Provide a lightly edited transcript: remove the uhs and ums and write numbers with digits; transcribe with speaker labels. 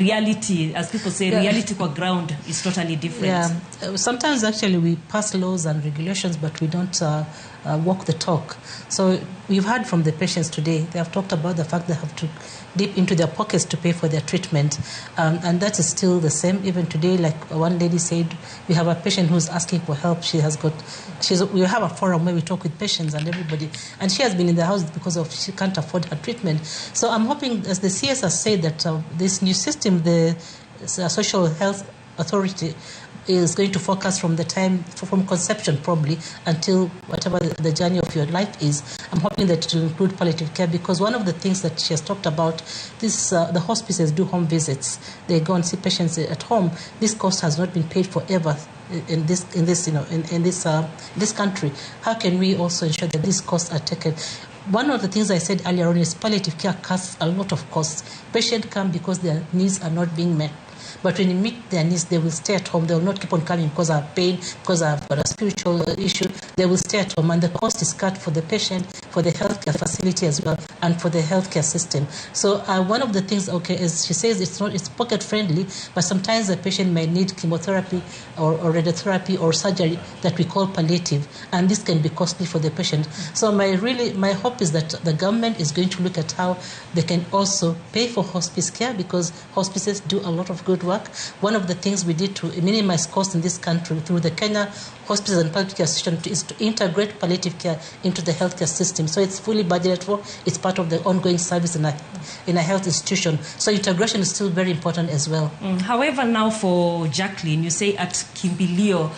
Speaker 1: reality, as people say, reality for ground is totally different.
Speaker 2: Yeah, sometimes actually we pass laws and regulations, but we don't walk the talk. So we've heard from the patients today, they have talked about the fact they have to dip into their pockets to pay for their treatment. And that is still the same. Even today, like one lady said, we have a patient who's asking for help. We have a forum where we talk with patients and everybody. And she has been in the house because she can't afford her treatment. So I'm hoping, as the CS has said, that this new system, the Social Health Authority, is going to focus from conception probably until whatever the journey of your life is. I'm hoping that it will include palliative care, because one of the things that she has talked about, the hospices do home visits. They go and see patients at home. This cost has not been paid forever in this country. How can we also ensure that these costs are taken? One of the things I said earlier on is palliative care costs a lot of costs. Patients come because their needs are not being met. But when you meet their needs, they will stay at home. They will not keep on coming because of pain, because I've got a spiritual issue. They will stay at home, and the cost is cut for the patient, for the healthcare facility as well, and for the healthcare system. So one of the things, is she says it's pocket friendly, but sometimes the patient may need chemotherapy or radiotherapy or surgery that we call palliative, and this can be costly for the patient. So my hope is that the government is going to look at how they can also pay for hospice care, because hospices do a lot of good work. One of the things we did to minimize costs in this country through the Kenya Hospices and Palliative Care System is to integrate palliative care into the healthcare system. So it's fully budgeted for. It's part of the ongoing service in a health institution. So integration is still very important as well.
Speaker 1: However, now for Jacqueline, you say at Kimbilio,